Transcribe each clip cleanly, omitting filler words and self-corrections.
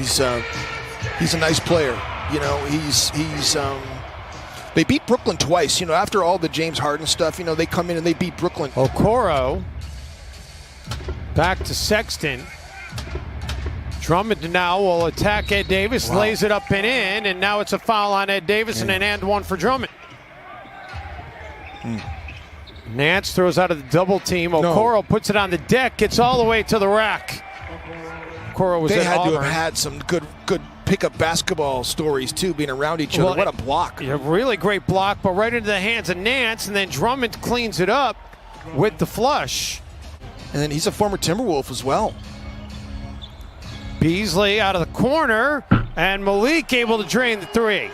He's a nice player. You know, they beat Brooklyn twice. You know, after all the James Harden stuff, you know, they come in and they beat Brooklyn. Okoro back to Sexton. Drummond now will attack Ed Davis, lays it up and in, and now it's a foul on Ed Davis and an and one for Drummond. Nance throws out of the double team. Okoro puts it on the deck, gets all the way to the rack. Okoro was They at had Auburn. to have had some good pickup basketball stories too, being around each other. What a block. A really great block, but right into the hands of Nance, and then Drummond cleans it up with the flush. And then he's a former Timberwolf as well. Beasley out of the corner, and Malik able to drain the three.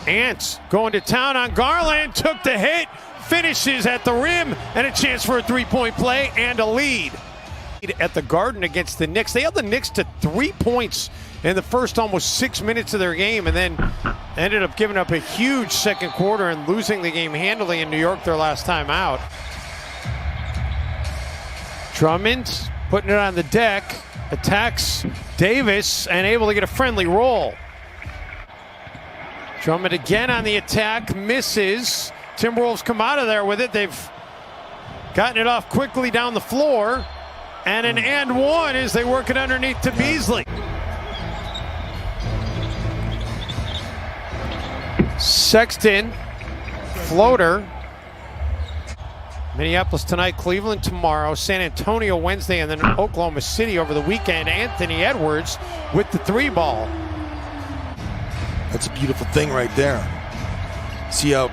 Ants going to town on Garland, took the hit, finishes at the rim, and a chance for a three-point play and a lead. At the Garden against the Knicks. They held the Knicks to 3 points in the first almost 6 minutes of their game, and then ended up giving up a huge second quarter and losing the game handily in New York their last time out. Drummond putting it on the deck, attacks Davis, and able to get a friendly roll. Drummond again on the attack, misses. Timberwolves come out of there with it. They've gotten it off quickly down the floor. And an and one as they work it underneath to Beasley. Sexton, floater. Minneapolis tonight, Cleveland tomorrow, San Antonio Wednesday, and then Oklahoma City over the weekend. Anthony Edwards with the three ball. That's a beautiful thing right there. See how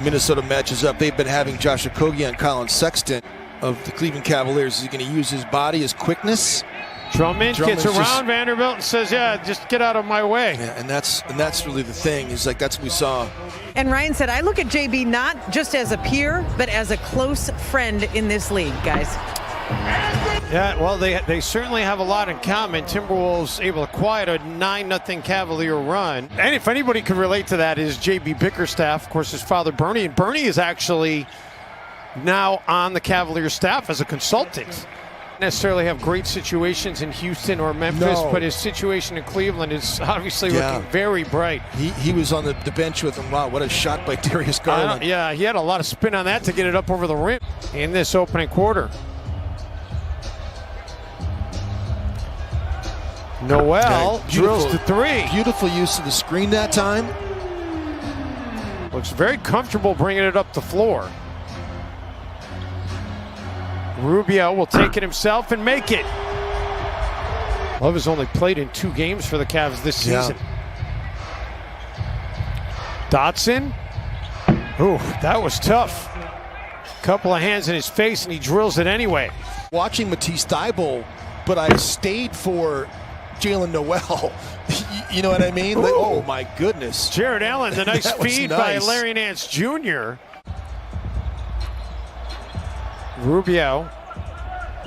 Minnesota matches up. They've been having Josh Okogie and Colin Sexton of the Cleveland Cavaliers. Is he going to use his body, his quickness? Drummond gets around Vanderbilt and says, yeah, just get out of my way. Yeah, and that's really the thing. Is like that's what we saw. And Ryan said, I look at JB not just as a peer, but as a close friend in this league, guys. Yeah, well, they certainly have a lot in common. Timberwolves able to quiet a 9-0 Cavalier run. And if anybody can relate to that is JB Bickerstaff, of course, his father Bernie. And Bernie is actually now on the Cavaliers staff as a consultant. Necessarily have great situations in Houston or Memphis, but his situation in Cleveland is obviously looking very bright. He was on the bench with him. Wow, what a shot by Darius Garland. Yeah, he had a lot of spin on that to get it up over the rim in this opening quarter. Noel drills the three. Beautiful use of the screen that time. Looks very comfortable bringing it up the floor. Rubio will take it himself and make it. Love has only played in 2 games for the Cavs this season. Dotson. Ooh, that was tough. Couple of hands in his face and he drills it anyway. Watching Matisse Thybulle, but I stayed for Jalen Noel. You know what I mean? Like, oh my goodness. Jared Allen, the nice feed by Larry Nance Jr. Rubio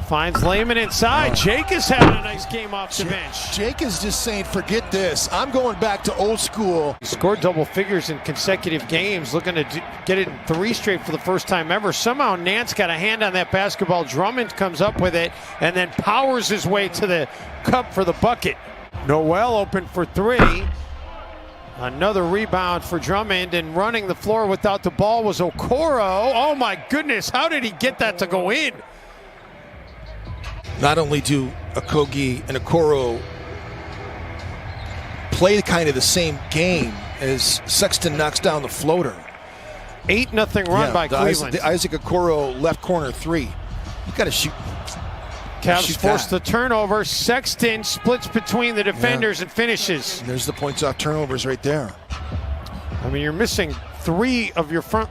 finds Layman inside. Jake is having a nice game off the bench. Jake is just saying, forget this. I'm going back to old school. He scored double figures in consecutive games, looking to get it in 3 straight for the first time ever. Somehow Nance got a hand on that basketball. Drummond comes up with it and then powers his way to the cup for the bucket. Noel open for 3. Another rebound for Drummond, and running the floor without the ball was Okoro. Oh my goodness, how did he get that to go in? Not only do Okogie and Okoro play kind of the same game as Sexton knocks down the floater. 8-0 run by Cleveland. The Isaac Okoro left corner 3. You got to shoot. Cavs force the turnover. Sexton splits between the defenders and finishes. And there's the points off turnovers right there. I mean, you're missing 3 of your front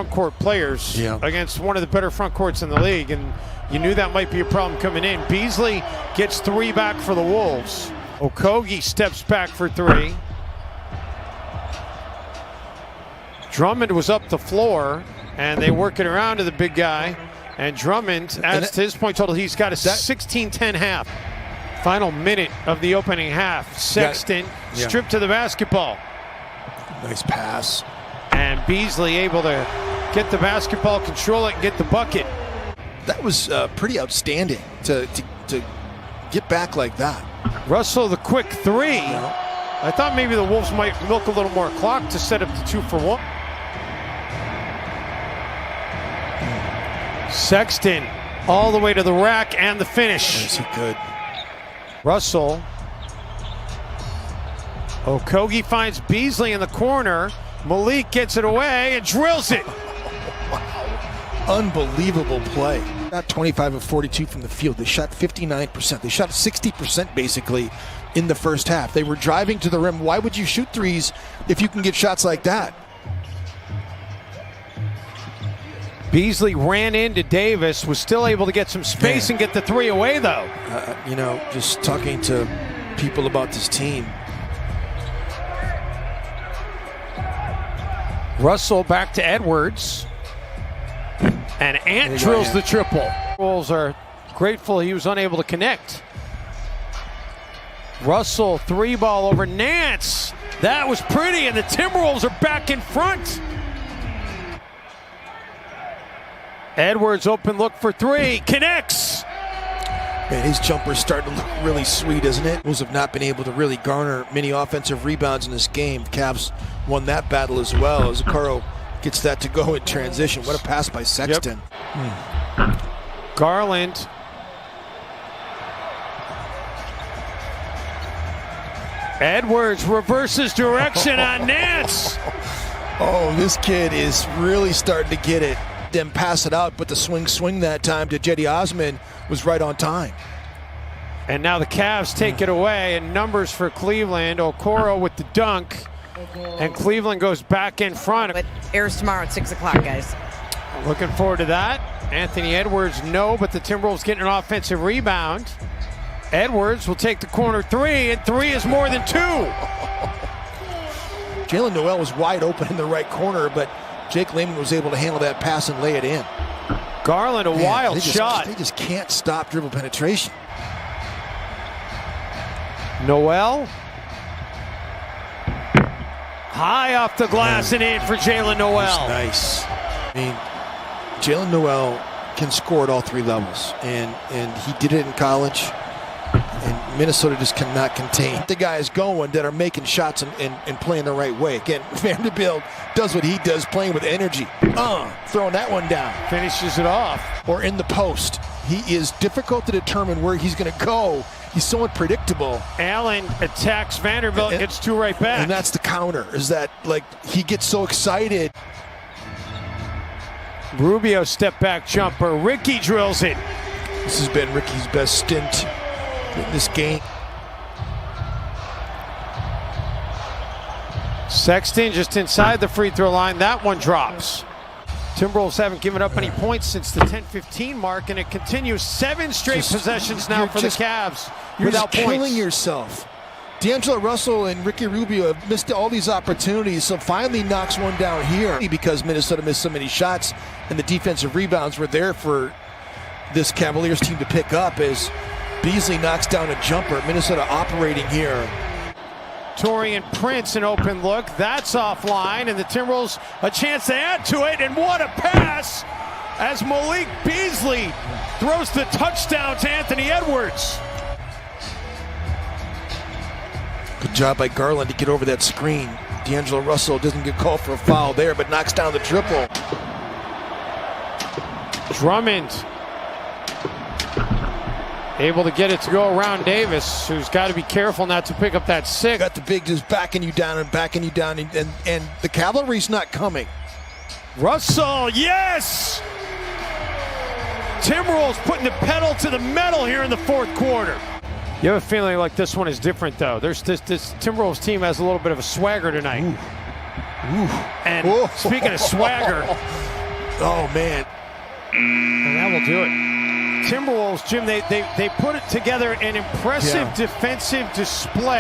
court players against one of the better front courts in the league, and you knew that might be a problem coming in. Beasley gets 3 back for the Wolves. Okogie steps back for 3. Drummond was up the floor, and they work it around to the big guy. And Drummond adds to his point total. He's got a 16-10 half. Final minute of the opening half. Sexton stripped to the basketball. Nice pass. And Beasley able to get the basketball, control it, and get the bucket. That was pretty outstanding to get back like that. Russell, the quick three. I thought maybe the Wolves might milk a little more clock to set up the 2-for-1. Sexton all the way to the rack and the finish. Is he good? Russell. Okogie finds Beasley in the corner. Malik gets it away and drills it. Unbelievable play. Got 25 of 42 from the field. They shot 59%. They shot 60% basically in the first half. They were driving to the rim. Why would you shoot threes if you can get shots like that? Beasley ran into Davis, was still able to get some space and get the three away though. You know, just talking to people about this team. Russell back to Edwards. And Ant drills the triple. Wolves are grateful he was unable to connect. Russell, three ball over Nance. That was pretty, and the Timberwolves are back in front. Edwards open look for three, connects. Man, his jumper's starting to look really sweet, isn't it? Wolves have not been able to really garner many offensive rebounds in this game. The Cavs won that battle as well. Zakaro gets that to go in transition. What a pass by Sexton. Yep. Garland. Edwards reverses direction on Nance. Oh, this kid is really starting to get it. Then pass it out, but the swing that time to Jetty Osman was right on time. And now the Cavs take it away, and numbers for Cleveland. Okoro with the dunk, and Cleveland goes back in front. But airs tomorrow at 6 o'clock, guys. Looking forward to that. Anthony Edwards, no, but the Timberwolves getting an offensive rebound. Edwards will take the corner three, and three is more than two. Jalen Noel was wide open in the right corner, but Jake Layman was able to handle that pass and lay it in. Garland, a wild shot. They just can't stop dribble penetration. Noel. High off the glass and in for Jalen Noel. Nice. I mean, Jalen Noel can score at all three levels, and he did it in college. And Minnesota just cannot contain the guys going that are making shots and playing the right way. Again, Vanderbilt does what he does, playing with energy. Throwing that one down. Finishes it off. Or in the post. He is difficult to determine where he's going to go. He's so unpredictable. Allen attacks Vanderbilt, gets two right back. And that's the counter, is that like he gets so excited. Rubio step back jumper. Ricky drills it. This has been Ricky's best stint in this game. Sexton just inside the free throw line. That one drops. Timberwolves haven't given up any points since the 10-15 mark, and it continues. 7 straight possessions now for the Cavs without points. Killing yourself. D'Angelo Russell and Ricky Rubio have missed all these opportunities, so finally knocks one down here because Minnesota missed so many shots, and the defensive rebounds were there for this Cavaliers team to pick up as Beasley knocks down a jumper. Minnesota operating here. Torian Prince, an open look. That's offline, and the Timberwolves a chance to add to it, and what a pass as Malik Beasley throws the touchdown to Anthony Edwards. Good job by Garland to get over that screen. D'Angelo Russell doesn't get called for a foul there, but knocks down the triple. Drummond able to get it to go around Davis, who's got to be careful not to pick up that six. Got the big just backing you down, and the cavalry's not coming. Russell, yes! Timberwolves putting the pedal to the metal here in the fourth quarter. You have a feeling like this one is different, though. This Timberwolves team has a little bit of a swagger tonight. And speaking of swagger, oh man, and that will do it. Timberwolves, Jim, they put it together an impressive defensive display.